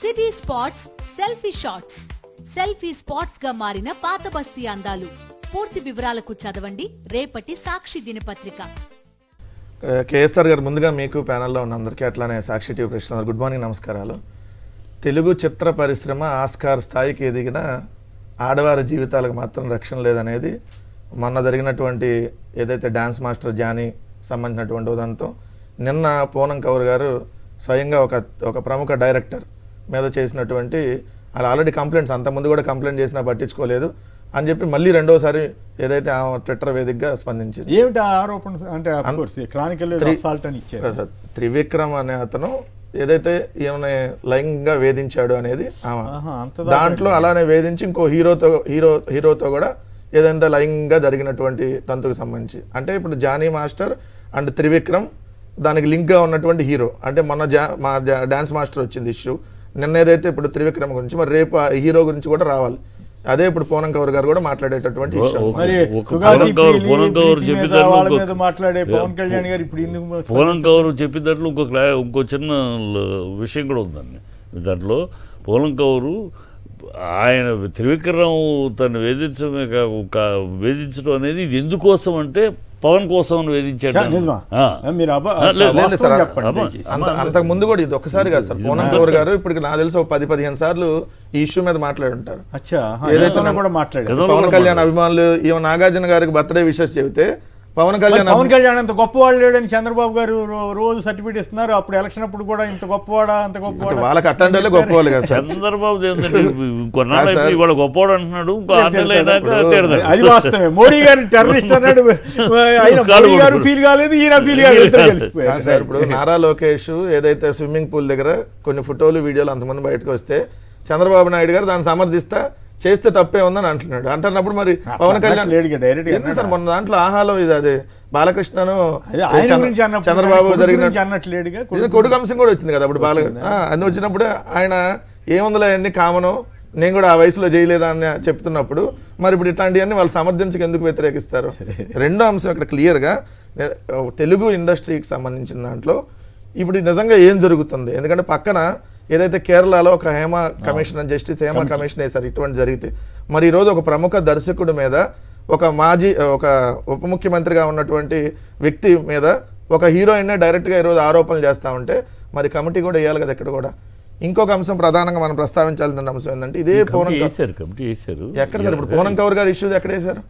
City spots selfie shots. Selfie spots గా మారిన పాత బస్తీ అందాలు. పూర్తి వివరాలకు చదవండి రేపటి సాక్షి దినపత్రిక. కేఎస్ఆర్ గారు, ముందుగా మీకు ప్యానెల్లో ఉన్న అందరికీ అట్లానే సాక్షి టీవీ ప్రేక్షకులకు గుడ్ మార్నింగ్, నమస్కారాలు. తెలుగు చిత్ర పరిశ్రమ ఆస్కార్ స్థాయికి ఎదిగిన ఆడవారి జీవితాలకు మాత్రం రక్షణ లేదనేది మొన్న జరిగినటువంటి ఏదైతే డ్యాన్స్ మాస్టర్ జానీ సంబంధించినటువంటి ఉదంతం, నిన్న పూనం కౌర్ గారు స్వయంగా ఒక ప్రముఖ డైరెక్టర్ మీద చేసినటువంటి అలా ఆల్రెడీ కంప్లైంట్స్, అంతకుముందు కూడా కంప్లైంట్ చేసినా పట్టించుకోలేదు అని చెప్పి మళ్ళీ రెండోసారి ఏదైతే ట్విట్టర్ వేదికగా స్పందించింది. ఏమిటి ఆరోపణ అంటే క్రానికల్ అసాల్ట్ అని ఇచ్చారు. త్రివిక్రమ్ అనే అతను ఏదైతే ఈమె లైంగికంగా వేధించాడు అనేది దాంట్లో అలానే వేధించి ఇంకో హీరోతో కూడా ఏదైతే లైంగికంగా జరిగినటువంటి తంతుకు సంబంధించి, అంటే ఇప్పుడు జానీ మాస్టర్ అండ్ త్రివిక్రమ్ దానికి లింక్గా ఉన్నటువంటి హీరో, అంటే మొన్న మా డ్యాన్స్ మాస్టర్ వచ్చింది ఇష్యూ, నిన్న ఏదైతే ఇప్పుడు త్రివిక్రమ్ గురించి, మరి రేపు ఆ హీరో గురించి కూడా రావాలి. అదే ఇప్పుడు పూనం కౌర్ గారు కూడా మాట్లాడేటటువంటి పూనం కౌర్ చెప్పినట్లు ఇంకో చిన్న విషయం కూడా ఉందండి దాంట్లో. పూనం కౌరు ఆయన త్రివిక్రమ్ తను వేధించడం అనేది ఇది ఎందుకోసం అంటే పవన్ కోసం వేధించాడు. అంతకు ముందు కూడా ఇది ఒక్కసారి కాదు సార్, పూనం కౌర్ గారు ఇప్పటికి నాకు తెలిసి 10-15 సార్లు ఈ ఇష్యూ మీద మాట్లాడుంటారు. పవన్ కళ్యాణ్ అభిమానులు ఈమె నాగార్జున గారికి బర్త్డే విషెస్ చెబితే పవన్ కళ్యాణ్ అంత గొప్పవాడు లేడని చంద్రబాబు గారు రోజు సర్టిఫికేట్ ఇస్తున్నారు. అప్పుడు ఎలక్షన్ అప్పుడు కూడా ఇంత గొప్పవాడా అంత గొప్పవాడా, వాళ్ళకి అట్టంటే గొప్పవాళ్ళు కదా సార్. చంద్రబాబు గొప్పవాడు అంటున్నాడు, అది వాస్తవమే. మోడీ గారు టెర్రరిస్ట్ అన్నాడు, మోడీ గారు ఫీల్ కాలేదు, ఈయన ఫీల్ కాలేదు సార్. ఇప్పుడు నారా లోకేష్ ఏదైతే స్విమ్మింగ్ పూల్ దగ్గర కొన్ని ఫోటోలు వీడియోలు అంతమంది బయటకు వస్తే చంద్రబాబు నాయుడు గారు దాన్ని సమర్థిస్తా చేస్తే తప్పే ఉందని అంటున్నాడు. అంటున్నప్పుడు మరి పవన్ కళ్యాణ్ డైరెక్ట్ సార్ మొన్న దాంట్లో ఆహాలో ఇది అదే బాలకృష్ణను చంద్రబాబు జరిగిన కొడుకు అంశం కూడా వచ్చింది కదా అప్పుడు. అన్ని వచ్చినప్పుడు ఆయన ఏముందిలే అన్ని కామను, నేను కూడా ఆ వయసులో చేయలేదా అని చెప్తున్నప్పుడు మరి ఇప్పుడు ఇట్లాంటివన్నీ వాళ్ళు సమర్థించక ఎందుకు వ్యతిరేకిస్తారు? రెండో అంశం ఇక్కడ క్లియర్గా తెలుగు ఇండస్ట్రీకి సంబంధించిన దాంట్లో ఇప్పుడు నిజంగా ఏం జరుగుతుంది, ఎందుకంటే పక్కన ఏదైతే కేరళలో ఒక జస్టిస్ హేమ కమిషన్ వేశారు ఇటువంటి జరిగితే, మరి ఈరోజు ఒక ప్రముఖ దర్శకుడి మీద ఒక ఉప ముఖ్యమంత్రిగా ఉన్నటువంటి వ్యక్తి మీద ఒక హీరోయిన్నే డైరెక్ట్గా ఈరోజు ఆరోపణలు చేస్తూ ఉంటే మరి కమిటీ కూడా వేయాలి కదా ఇక్కడ కూడా. ఇంకొక అంశం ప్రధానంగా మనం ప్రస్తావించాల్సిన అంశం ఏంటంటే ఇదే కమిటీ వేశారు ఎక్కడ సార్ ఇప్పుడు పూనం కౌర్ గారు ఇష్యూ ఎక్కడ వేశారు?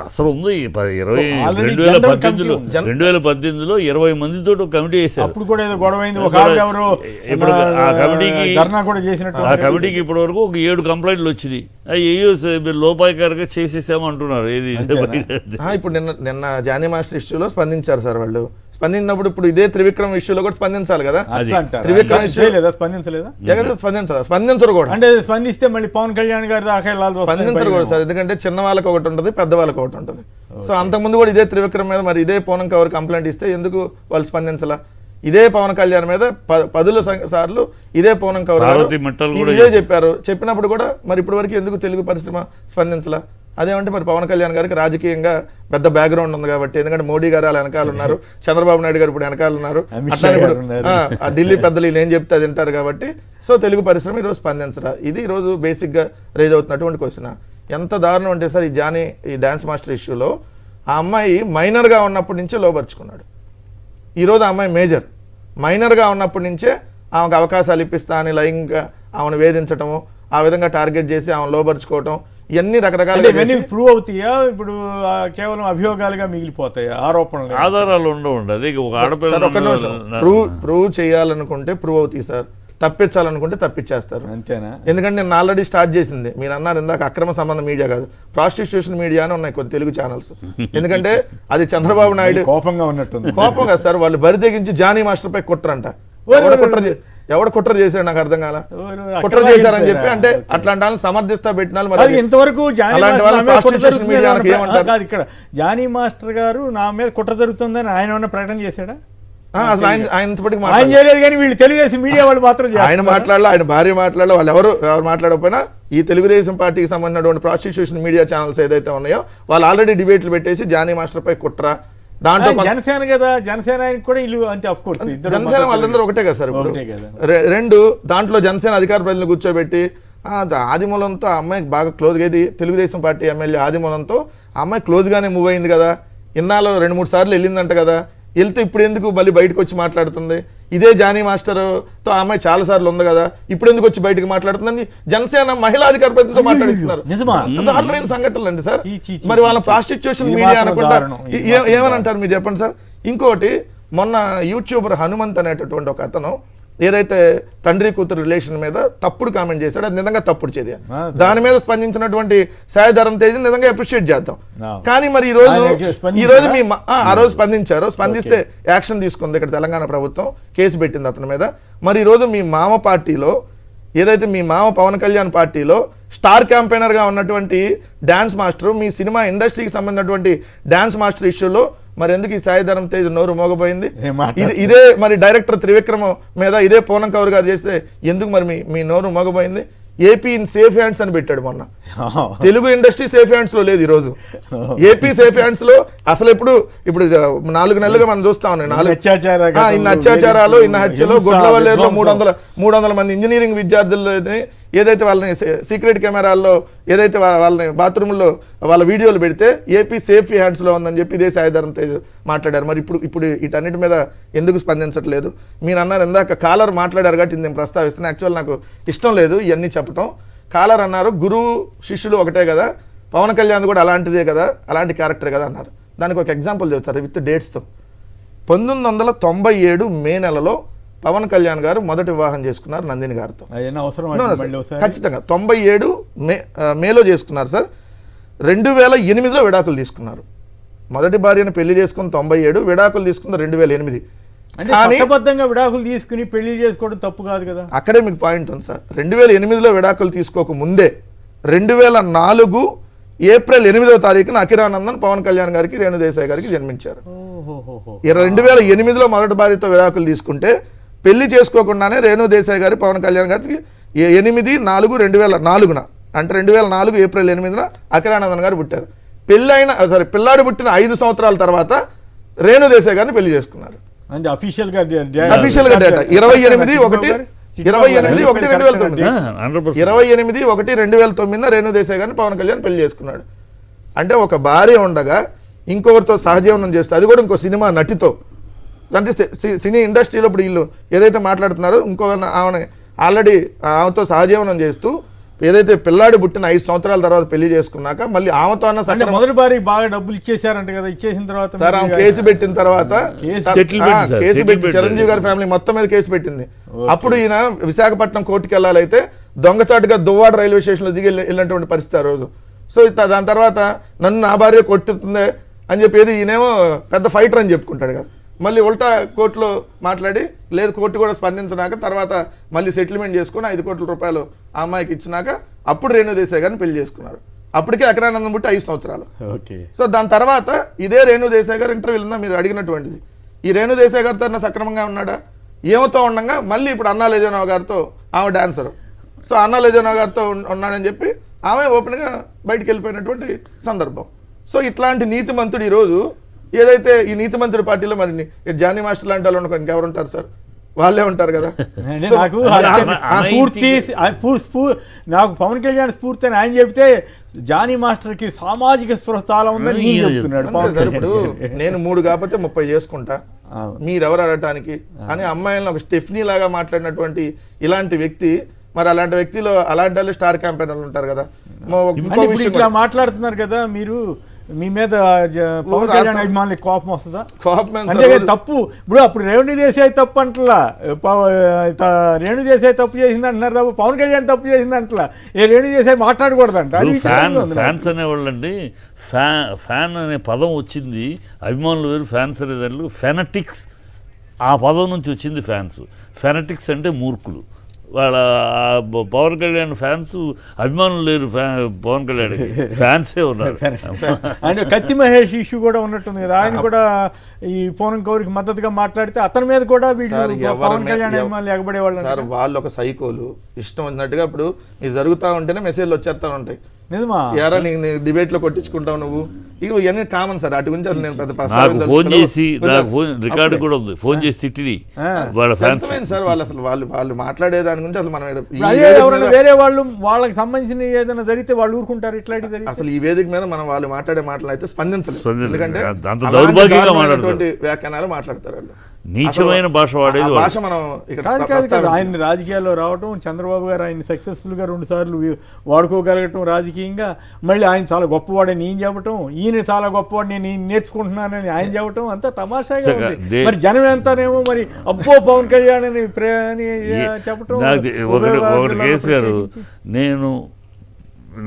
అసలు ఉంది 2018లో 20 మందితో కమిటీ వేశారు. అప్పుడు కూడా ఏదో గొడవైంది, ఇప్పుడు ఆ కమిటీకి ఇప్పటి వరకు ఒక 7 కంప్లైంట్లు వచ్చింది. అయ్యో లోపాయకారిగా చేసేసాము అంటున్నారు. ఏది ఇప్పుడు నిన్న జానీ మాస్టర్ ఇష్యూలో స్పందించారు సార్ వాళ్ళు. స్పందించినప్పుడు ఇప్పుడు ఇదే త్రివిక్రమ్ ఇష్యూలో కూడా స్పందించాలి కదా. త్రివిక్రమ్ స్పందించరు కూడా, అంటే స్పందిస్తే మళ్ళీ పవన్ కళ్యాణ్ గారి దాకా స్పందించరు కూడా సార్, ఎందుకంటే చిన్న వాళ్ళకి ఒకటి ఉంటుంది, పెద్ద వాళ్ళకి ఒకటి ఉంటుంది. సో అంతకుముందు కూడా ఇదే త్రివిక్రమ్ మీద మరి ఇదే పూనం కౌర్ కంప్లైంట్ ఇస్తే ఎందుకు వాళ్ళు స్పందించాల? ఇదే పవన్ కళ్యాణ్ మీద 10 సార్లు ఇదే పూనం కౌర్ ఇదే చెప్పారు. చెప్పినప్పుడు కూడా మరి ఇప్పటి వరకు ఎందుకు తెలుగు పరిశ్రమ స్పందించలా? అదేమంటే మరి పవన్ కళ్యాణ్ గారికి రాజకీయంగా పెద్ద బ్యాక్గ్రౌండ్ ఉంది కాబట్టి, ఎందుకంటే మోడీ గారు అలా వెనకాల ఉన్నారు, చంద్రబాబు నాయుడు గారు ఇప్పుడు వెనకాల ఉన్నారు, అట్లా ఇప్పుడు ఢిల్లీ పెద్దలు ఏం చెప్తే అది వింటారు కాబట్టి సో తెలుగు పరిశ్రమ ఈరోజు స్పందించరా? ఇది ఈరోజు బేసిక్గా రేజ్ అవుతున్నటువంటి క్వశ్చన్. ఎంత దారుణం అంటే సార్ ఈ డ్యాన్స్ మాస్టర్ ఇష్యూలో ఆ అమ్మాయి మైనర్గా ఉన్నప్పటి నుంచే లోపరుచుకున్నాడు. ఈరోజు ఆ అమ్మాయి మేజర్, మైనర్గా ఉన్నప్పటి నుంచే ఆమెకు అవకాశాలు ఇప్పిస్తా అని లైంగికంగా ఆమెను వేధించటము, ఆ విధంగా టార్గెట్ చేసి ఆమెను లోపరుచుకోవటం, ఇవన్నీ రకరకాల ప్రూవ్ అవుతాయా? ఇప్పుడు కేవలం అభియోగాలుగా మిగిలిపోతాయా? ఆరోపణలు ఆధారాలు ఉండవు. ప్రూవ్ చేయాలనుకుంటే ప్రూవ్ అవుతాయి సార్, తప్పించాలనుకుంటే తప్పించేస్తారు, అంతేనా? ఎందుకంటే నేను ఆల్రెడీ స్టార్ట్ చేసింది మీరు అన్నారు ఇందాక, అక్రమ సంబంధం మీడియా కాదు, ప్రాస్టిట్యూషన్ మీడియా అని ఉన్నాయి కొన్ని తెలుగు ఛానల్స్. ఎందుకంటే అది చంద్రబాబు నాయుడు కోపంగా ఉన్నట్టుంది. కోపం కదా సార్, వాళ్ళు బరి తెగించి జానీ మాస్టర్ పై కుట్రంట. ఎవడు కుట్ర చేశాడు నాకు అర్థం కాల, కుట్ర చేశారని చెప్పి అంటే అట్లాంటి వాళ్ళని సమర్థిస్తా పెట్టిన మరి ఇంతవరకు ఇక్కడ జానీ మాస్టర్ గారు నా మీద కుట్ర జరుగుతుందని ఆయన ఏమన్నా ప్రకటన చేశాడా? అసలు ఆయన చేయలేదు, కానీ వీళ్ళు తెలుగుదేశం మీడియా వాళ్ళు మాత్రం ఆయన మాట్లాడాలి, ఆయన భార్య మాట్లాడాలి, వాళ్ళు ఎవరు మాట్లాడకపోయినా ఈ తెలుగుదేశం పార్టీకి సంబంధించినటువంటి ప్రాస్టిట్యూషన్ మీడియా ఛానల్స్ ఏదైతే ఉన్నాయో వాళ్ళు ఆల్రెడీ డిబేట్లు పెట్టేసి జానీ మాస్టర్ పై కుట్ర దాంట్లో జనసేన కదా, జనసేన ఆయనకి కూడా ఇల్లు అంతే. ఆఫ్ కోర్స్ జనసేన వాళ్ళందరూ ఒకటే కదా సార్ ఇప్పుడు. రెండు దాంట్లో జనసేన అధికార ప్రజలను కూర్చోబెట్టి ఆదిమూలంతో ఆ అమ్మాయికి బాగా క్లోజ్గా, ఇది తెలుగుదేశం పార్టీ ఎమ్మెల్యే ఆదిమూలంతో ఆ అమ్మాయి క్లోజ్గానే మూవ్ అయింది కదా, ఇన్నాళ్ళు 2-3 సార్లు వెళ్ళిందంట కదా, వెళ్తే ఇప్పుడు ఎందుకు మళ్ళీ బయటకు వచ్చి మాట్లాడుతుంది? ఇదే జానీ మాస్టర్తో ఆ అమ్మాయి చాలా సార్లు ఉంది కదా, ఇప్పుడు ఎందుకు వచ్చి బయటకు మాట్లాడుతుందని జనసేన మహిళా అధికార ప్రతినిధితో మాట్లాడుతున్నారు. దారుణమైన సంఘటనలు అండి సార్. మరి వాళ్ళ ప్రాస్టిట్యూషన్ మీడియా అనకుండా ఏమని అంటారు మీరు చెప్పండి సార్. ఇంకోటి, మొన్న యూట్యూబర్ హనుమంత్ అనేటటువంటి ఒక అతను ఏదైతే తండ్రి కూతురు రిలేషన్ మీద తప్పుడు కామెంట్ చేశాడు, అది నిజంగా తప్పుడు చర్య. దాని మీద స్పందించినటువంటి సాయిధరం తేజ్ నిజంగా అప్రిషియేట్ చేద్దాం. కానీ మరి ఈ రోజు మీ ఆ రోజు స్పందించారు, స్పందిస్తే యాక్షన్ తీసుకుంది ఇక్కడ తెలంగాణ ప్రభుత్వం, కేసు పెట్టింది అతని మీద. మరి ఈ రోజు మీ మామ పార్టీలో, ఏదైతే మీ మామ పవన్ కళ్యాణ్ పార్టీలో స్టార్ క్యాంపెయినర్గా ఉన్నటువంటి డాన్స్ మాస్టర్, మీ సినిమా ఇండస్ట్రీకి సంబంధించినటువంటి డాన్స్ మాస్టర్ ఇష్యూలో మరి ఎందుకు ఈ సాయిధరం తేజ్ నోరు మోగపోయింది? ఇదే మరి డైరెక్టర్ త్రివిక్రమ మీద ఇదే పూనం కౌర్ గారు చేస్తే ఎందుకు మరి మీ నోరు మోగపోయింది? ఏపీ ఇన్ సేఫ్ హ్యాండ్స్ అని పెట్టాడు మొన్న. తెలుగు ఇండస్ట్రీ సేఫ్ హ్యాండ్స్ లో లేదు ఈరోజు. ఏపీ సేఫ్ హ్యాండ్స్ లో అసలు ఇప్పుడు 4 నెలలుగా మనం చూస్తా ఉన్నాం. ఇన్ని అత్యాచారాలు, ఇన్ని హత్యలు, గుడ్లవల్లేరులో 300 మంది ఇంజనీరింగ్ విద్యార్థులని ఏదైతే వాళ్ళని సీక్రెట్ కెమెరాల్లో ఏదైతే వాళ్ళని బాత్రూంలో వాళ్ళ వీడియోలు పెడితే ఏపీ సేఫ్ హ్యాండ్స్లో ఉందని చెప్పి ఇదే సాయిధరం తేజ్ మాట్లాడారు. మరి ఇప్పుడు వీటన్నిటి మీద ఎందుకు స్పందించట్లేదు? మీరు అన్నారు ఇందాక కాలర్ మాట్లాడారు కాబట్టి నేను ప్రస్తావిస్తున్నాను. యాక్చువల్ నాకు ఇష్టం లేదు ఇవన్నీ చెప్పటం. కాలర్ అన్నారు గురువు శిష్యులు ఒకటే కదా, పవన్ కళ్యాణ్ కూడా అలాంటిదే కదా, అలాంటి క్యారెక్టర్ కదా అన్నారు. దానికి ఒక ఎగ్జాంపుల్ చెప్తారు విత్ డేట్స్తో. 1997 మే నెలలో పవన్ కళ్యాణ్ గారు మొదటి వివాహం చేసుకున్నారు నందిని గారితో. ఖచ్చితంగా 97 మేలో చేసుకున్నారు సార్. 2008లో విడాకులు తీసుకున్నారు. మొదటి భార్యను పెళ్లి చేసుకుని 97, విడాకులు తీసుకున్న 2008. చట్టబద్ధంగా విడాకులు తీసుకుని పెళ్లి చేసుకోవడం తప్పు కాదు కదా. అక్కడే మీకు పాయింట్ ఉంది సార్. 2008లో విడాకులు తీసుకోక ముందే 2004 ఏప్రిల్ 8వ తారీఖున అఖిరానందన్ పవన్ కళ్యాణ్ గారికి, రేణుదేశాయ్ గారికి జన్మించారు. 2008లో మొదటి భార్యతో విడాకులు తీసుకుంటే పెళ్లి చేసుకోకుండానే రేణుదేశాయ్ గారు పవన్ కళ్యాణ్ గారికి 8/4/2004 అంటే 2004 ఏప్రిల్ 8న అఖిరానందన్ గారు పుట్టారు. పిల్లాడు పుట్టిన 5 సంవత్సరాల తర్వాత రేణుదేశాయ్ గారిని పెళ్లి చేసుకున్నారు. అఫీషియల్ గా డేటా 28/1/2009 రేణుదేశాయ్ గారిని పవన్ కళ్యాణ్ పెళ్లి చేసుకున్నాడు. అంటే ఒక భార్య ఉండగా ఇంకొకరితో సహజీవనం చేస్తే, అది కూడా ఇంకో సినిమా నటితో. అంటే సినీ ఇండస్ట్రీలో ఇప్పుడు వీళ్ళు ఏదైతే మాట్లాడుతున్నారో ఇంకొక ఆమె ఆల్రెడీ ఆమెతో సహజీవనం చేస్తూ ఏదైతే పిల్లాడు పుట్టిన 5 సంవత్సరాల తర్వాత పెళ్లి చేసుకున్నాక మళ్ళీ ఆమెతో అన్న మొదటి భార్య బాగా డబ్బులు ఇచ్చేసారంట కదా, ఇచ్చేసిన తర్వాత సార్ ఆమె కేసు పెట్టిన తర్వాత కేసు పెట్టి చిరంజీవి గారి ఫ్యామిలీ మొత్తం మీద కేసు పెట్టింది. అప్పుడు ఈయన విశాఖపట్నం కోర్టుకి వెళ్ళాలైతే దొంగచాటుగా దువ్వాడ రైల్వే స్టేషన్లో దిగి వెళ్ళినటువంటి పరిస్థితి ఆ రోజు. సో దాని తర్వాత నన్ను నా భార్య కొట్టుతుంది అని చెప్పేది ఈయనేమో పెద్ద ఫైటర్ అని చెప్పుకుంటాడు కదా. మళ్ళీ ఉల్టా కోర్టులో మాట్లాడి లేదు, కోర్టు కూడా స్పందించినాక తర్వాత మళ్ళీ సెటిల్మెంట్ చేసుకుని 5 కోట్ల రూపాయలు ఆ అమ్మాయికి ఇచ్చినాక అప్పుడు రేణుదేశాయ్ గారిని పెళ్లి చేసుకున్నారు. అప్పటికే అఖిరానందన్ పుట్టి 5 సంవత్సరాలు. సో దాని తర్వాత ఇదే రేణుదేశాయ్ గారు ఇంటర్వ్యూలో మీరు అడిగినటువంటిది, ఈ రేణుదేశాయ్ గారితో సక్రమంగా ఉన్నాడా? ఏమతో ఉండగా మళ్ళీ ఇప్పుడు అన్నా లెజోనో గారితో, ఆమె డాన్సరు, సో అన్నా లెజోనో గారితో ఉన్నాడని చెప్పి ఆమె ఓపెన్గా బయటికి వెళ్ళిపోయినటువంటి సందర్భం. సో ఇట్లాంటి నీతిమంతుడు ఈరోజు ఏదైతే ఈ నీతిమంతుడి పార్టీలో మరి జానీ మాస్టర్ లాంటి వాళ్ళు అనుకో ఇంకెవరు ఉంటారు సార్? వాళ్ళే ఉంటారు కదా. నాకు పవన్ కళ్యాణ్ స్ఫూర్తి అని ఆయన చెప్తే జానీ మాస్టర్ కి సామాజిక స్పృహ చాలా ఉందని చెప్తున్నాడు. ఇప్పుడు నేను 3 కాకపోతే 30 చేసుకుంటా, మీరెవరు అడగటానికి అని అమ్మాయిలను ఒక స్టెఫ్నీ లాగా మాట్లాడినటువంటి ఇలాంటి వ్యక్తి, మరి అలాంటి వ్యక్తిలో అలాంటి వాళ్ళు స్టార్ క్యాంపెయినర్లు ఉంటారు కదా. ఇట్లా మాట్లాడుతున్నారు కదా మీరు, మీ మీద పవన్ కళ్యాణ్ అభిమానులకు కోపం వస్తుందా? అంటే తప్పు ఇప్పుడు అప్పుడు రేణుదేశాయ్ తప్పు అంటలా, రేణుదేశాయ్ తప్పు చేసింది అంటున్నారు తప్ప పవన్ కళ్యాణ్ తప్పు చేసింది అంటలా. రేణుదేశాయ్ మాట్లాడకూడదంట. ఫ్యాన్స్ అనేవాళ్ళండి, ఫ్యాన్ అనే పదం వచ్చింది, అభిమానులు వేరు, ఫ్యాన్స్ అనేదాన్ని ఫెనటిక్స్, ఆ పదం నుంచి వచ్చింది ఫ్యాన్స్. ఫెనటిక్స్ అంటే మూర్ఖులు. వాళ్ళ పవన్ కళ్యాణ్ ఫ్యాన్స్ అభిమానులు లేరు, పవన్ కళ్యాణ్ ఫ్యాన్సే ఉన్నారు. అండ్ కత్తి మహేష్ ఇష్యూ కూడా ఉన్నట్టుంది కదా, ఆయన కూడా ఈ పూనం కౌర్కి మద్దతుగా మాట్లాడితే అతని మీద కూడా పవన్ కళ్యాణ్ అభిమానులు ఎగబడేవాళ్ళు. సార్ వాళ్ళు ఒక సైకోలు, ఇష్టం వచ్చినట్టుగా ఇప్పుడు మీరు జరుగుతూ ఉంటేనే మెసేజ్లు వచ్చేస్తూ ఉంటాయి. నిజమా ఎరా నీ డిబేట్ లో కొట్టించుకుంటావు నువ్వు, ఇక ఇవన్నీ కామన్ సార్. అటు గురించి అసలు నేను పెద్ద నాకు ఫోన్ చేసి నాకు ఫోన్ రికార్డు కూడా ఉంది, ఫోన్ చేసి తిట్టిడి వాళ్ళ ఫ్యాన్స్ సార్ వాళ్ళు అసలు వాళ్ళు మాట్లాడే దాని గురించి అసలు మనం అదే ఎవరైనా వేరే వాళ్ళు వాళ్ళకి సంబంధించిన ఏదైనా జరిగితే వాళ్ళు ఊరుకుంటారు. ఇట్లాంటిది జరిగితే అసలు ఈ వేదిక మీద మనం వాళ్ళు మాట్లాడే మాటలు అయితే స్పందించలేదు, ఎందుకంటే అంత దౌర్భాగ్యంగా మాట్లాడుతారు, వ్యాఖ్యానాలు మాట్లాడతారు వాళ్ళు. నీచమైన భాష వాడేది భాష మనం కాదు ఆయన రాజకీయాల్లో రావటం, చంద్రబాబు గారు ఆయన సక్సెస్ఫుల్ గా 2 సార్లు వాడుకోగలగటం రాజకీయంగా, మళ్ళీ ఆయన చాలా గొప్పవాడని ఈయన చెప్పటం, ఈయన చాలా గొప్పవాడిని నేను నేర్చుకుంటున్నానని ఆయన చెప్పటం, అంతా తమాషాగా ఉంది. మరి జనం ఎంతనేమో మరి అబ్బో పవన్ కళ్యాణ్ అని చెప్పటం. ఒకటి కేసు గారు, నేను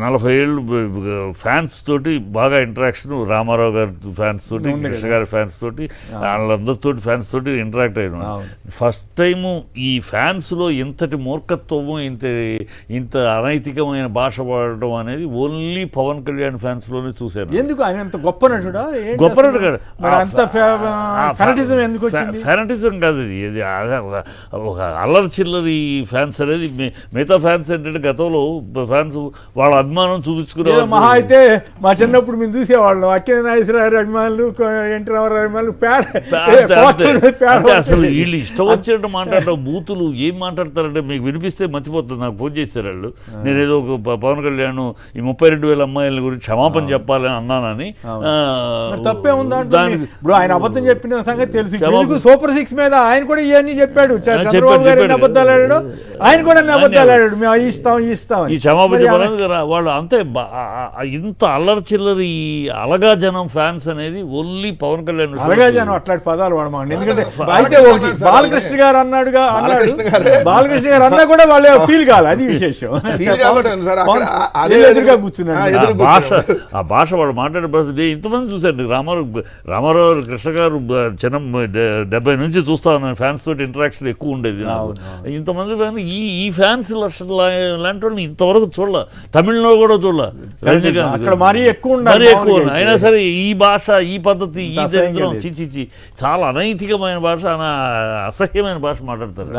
40 ఏళ్ళు ఫ్యాన్స్ తోటి బాగా ఇంటరాక్షన్, రామారావు గారి ఫ్యాన్స్ తోటి, కృష్ణ గారి ఫ్యాన్స్ తోటి, వాళ్ళందరితో ఫ్యాన్స్ తోటి ఇంటరాక్ట్ అయినా. ఫస్ట్ టైము ఈ ఫ్యాన్స్లో ఇంతటి మూర్ఖత్వము, ఇంత అనైతికమైన భాష వాడటం అనేది ఓన్లీ పవన్ కళ్యాణ్ ఫ్యాన్స్లోనే చూశాను. ఎందుకు ఆయన అంత గొప్ప నటుడా? గొప్ప నటు కాదు, ఫెనటిజం ఎందుకు వచ్చింది? ఫెనటిజం కాదు, ఇది ఒక అల్లరి చిల్లరి ఫ్యాన్స్ అనేది. మిగతా ఫ్యాన్స్ ఏంటంటే గతంలో ఫ్యాన్స్ వాళ్ళ అభిమానం చూపించుకునే మహా అయితే మా చిన్నప్పుడు మేము చూసేవాళ్ళం అక్కినే నాగేశ్వరరావు అభిమానులు, ఎన్టీ రామారావు అభిమానులు అసలు వీళ్ళు ఇష్టం వచ్చినట్టు మాట్లాడటం, బూతులు ఏం మాట్లాడతారంటే మీకు వినిపిస్తే మర్చిపోతుంది. నాకు ఫోన్ చేశారు వాళ్ళు, నేను ఏదో ఒక పవన్ కళ్యాణ్ ఈ 32,000 అమ్మాయిల గురించి క్షమాపణ చెప్పాలని అన్నానని. తప్పే ఉందా? ఇప్పుడు ఆయన అబద్ధం చెప్పిన సంగతి తెలుసు. సూపర్ 6 మీద ఆయన కూడా ఇవన్నీ చెప్పాడు. చంద్రబాబు గారు ఎన్ని అబద్ధాలు ఆడాడు, ఆయన కూడా ఎన్ని అబద్ధాలు ఆడాడు. మేము ఇస్తాం ఈ క్షమాపణ చెప్పాలని వాళ్ళు అంతే. ఇంత అల్లరి చిల్లరి అలగా జనం ఫ్యాన్స్ అనేది ఓన్లీ పవన్ కళ్యాణ్. అలగా జనం అట్లాంటి పదాలు వాడమండి. ఎందుకంటే అయితే ఒకటి బాలకృష్ణ గారు అన్నాడు, బాలకృష్ణ గారు అన్నా కూడా వాళ్ళే ఫీల్ కాదు, అది విశేషం. ఎదురుగా కూర్చున్నాడు. ఆ భాష వాళ్ళు మాట్లాడే పరిస్థితి ఇంతమంది చూశారు. రామారావు కృష్ణ గారు చిన్న 70 నుంచి చూస్తా ఉన్నాను, ఫ్యాన్స్ తోటి ఇంటరాక్షన్ ఎక్కువ ఉండేది. ఇంతమంది ఈ ఫ్యాన్స్ లాంటి వాళ్ళని ఇంతవరకు చూడలే, తమిళలో కూడా చూడలే. అక్కడ మరీ ఎక్కువ అయినా సరే ఈ భాష, ఈ పద్ధతి, ఈ దరిద్రం, చిచి చాలా అనైతికమైన భాష, అసహ్యమైన భాష మాట్లాడతారు.